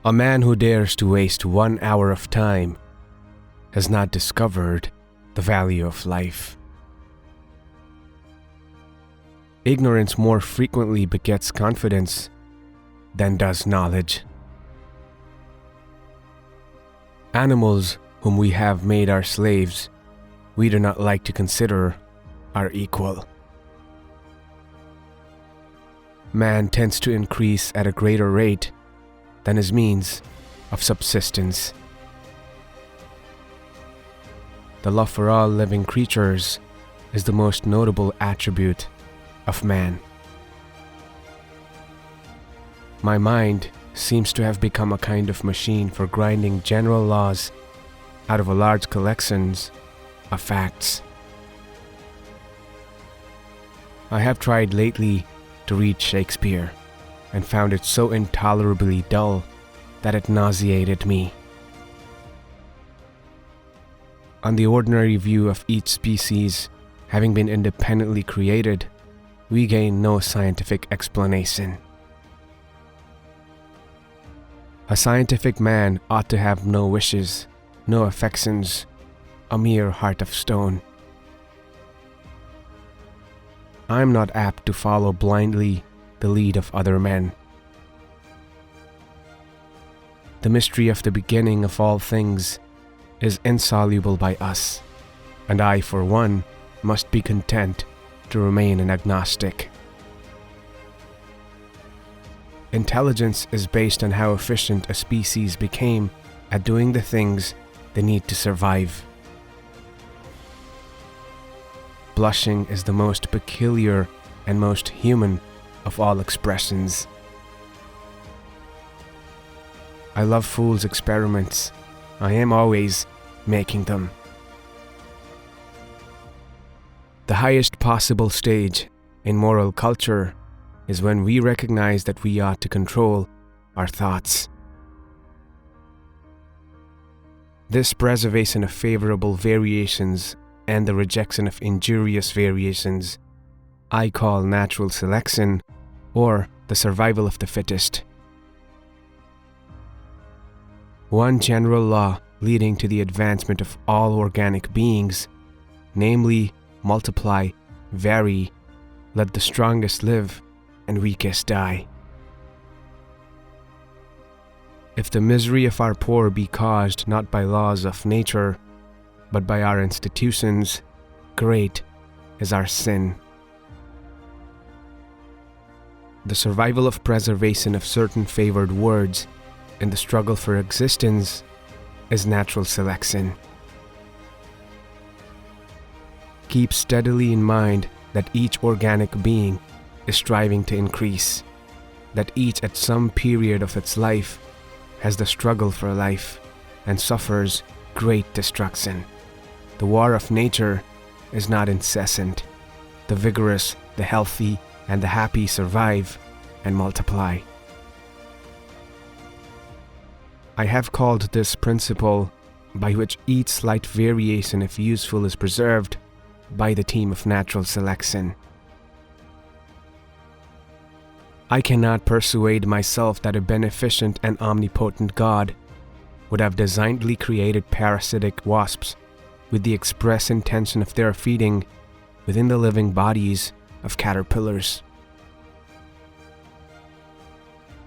A man who dares to waste 1 hour of time has not discovered the value of life. Ignorance more frequently begets confidence than does knowledge. Animals whom we have made our slaves, we do not like to consider our equal. Man tends to increase at a greater rate than his means of subsistence. The love for all living creatures is the most notable attribute of man. My mind seems to have become a kind of machine for grinding general laws out of a large collections of facts. I have tried lately to read Shakespeare and found it so intolerably dull that it nauseated me. On the ordinary view of each species having been independently created, we gain no scientific explanation. A scientific man ought to have no wishes, no affections, a mere heart of stone. I am not apt to follow blindly the lead of other men. The mystery of the beginning of all things is insoluble by us, and I, for one, must be content to remain an agnostic. Intelligence is based on how efficient a species became at doing the things they need to survive. Blushing is the most peculiar and most human of all expressions. I love fools' experiments. I am always making them. The highest possible stage in moral culture is when we recognize that we ought to control our thoughts. This preservation of favorable variations and the rejection of injurious variations I call natural selection, or the survival of the fittest. One general law leading to the advancement of all organic beings, namely multiply, vary, let the strongest live and weakest die. If the misery of our poor be caused not by laws of nature, but by our institutions, great is our sin. The survival of preservation of certain favored words in the struggle for existence is natural selection. Keep steadily in mind that each organic being is striving to increase, that each at some period of its life has the struggle for life and suffers great destruction. The war of nature is not incessant. The vigorous, the healthy, and the happy survive and multiply. I have called this principle, by which each slight variation, if useful, is preserved, by the team of natural selection. I cannot persuade myself that a beneficent and omnipotent God would have designedly created parasitic wasps with the express intention of their feeding within the living bodies of caterpillars.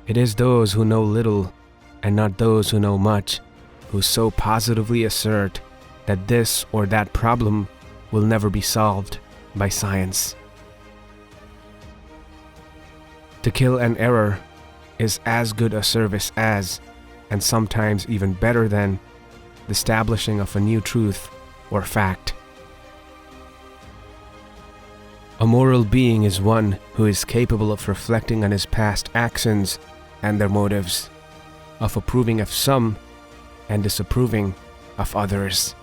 It is those who know little, and not those who know much, who so positively assert that this or that problem will never be solved by science. To kill an error is as good a service as, and sometimes even better than, the establishing of a new truth or fact. A moral being is one who is capable of reflecting on his past actions and their motives, of approving of some and disapproving of others.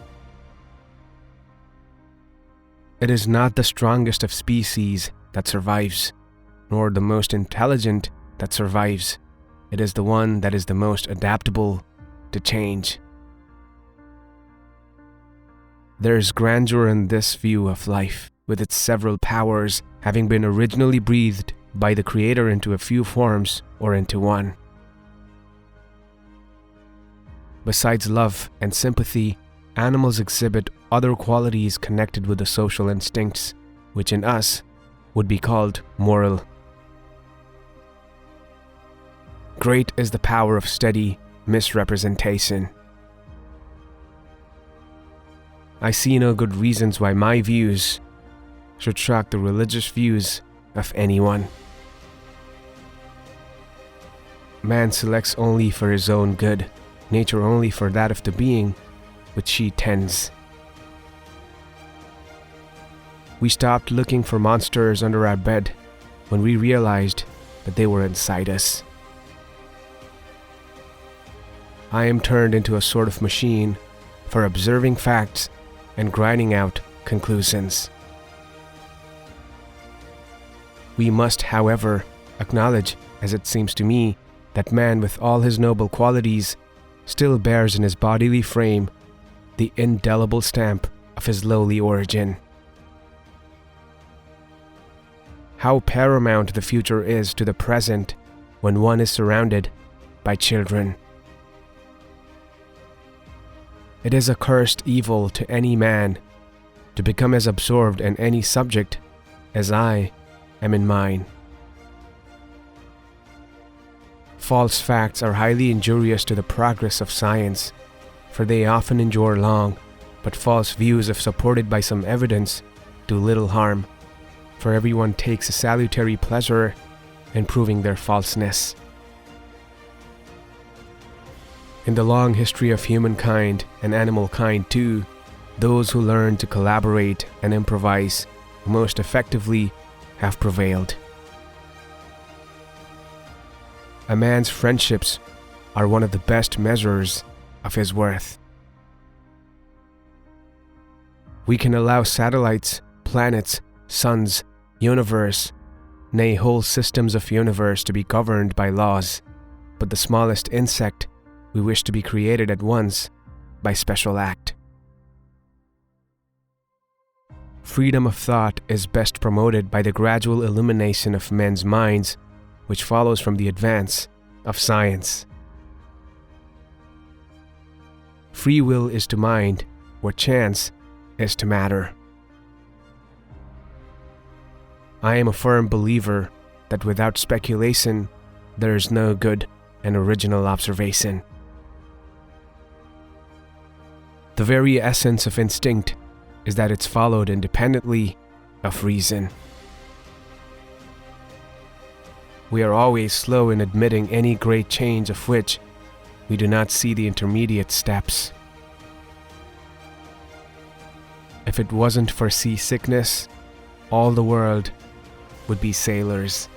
It is not the strongest of species that survives, nor the most intelligent that survives. It is the one that is the most adaptable to change. There is grandeur in this view of life, with its several powers having been originally breathed by the Creator into a few forms or into one. Besides love and sympathy, animals exhibit other qualities connected with the social instincts, which in us would be called moral. Great is the power of steady misrepresentation. I see no good reasons why my views should shock the religious views of anyone. Man selects only for his own good, nature only for that of the being which she tends. We stopped looking for monsters under our bed when we realized that they were inside us. I am turned into a sort of machine for observing facts and grinding out conclusions. We must, however, acknowledge, as it seems to me, that man with all his noble qualities still bears in his bodily frame the indelible stamp of his lowly origin. How paramount the future is to the present when one is surrounded by children. It is a cursed evil to any man to become as absorbed in any subject as I am in mine. False facts are highly injurious to the progress of science, for they often endure long, but false views, if supported by some evidence, do little harm, for everyone takes a salutary pleasure in proving their falseness. In the long history of humankind and animal kind too, those who learn to collaborate and improvise most effectively have prevailed. A man's friendships are one of the best measures of his worth. We can allow satellites, planets, suns, universe, nay, whole systems of universe to be governed by laws, but the smallest insect we wish to be created at once by special act. Freedom of thought is best promoted by the gradual illumination of men's minds, which follows from the advance of science. Free will is to mind what chance is to matter. I am a firm believer that without speculation, there is no good and original observation. The very essence of instinct is that it's followed independently of reason. We are always slow in admitting any great change of which we do not see the intermediate steps. If it wasn't for seasickness, all the world would be sailors.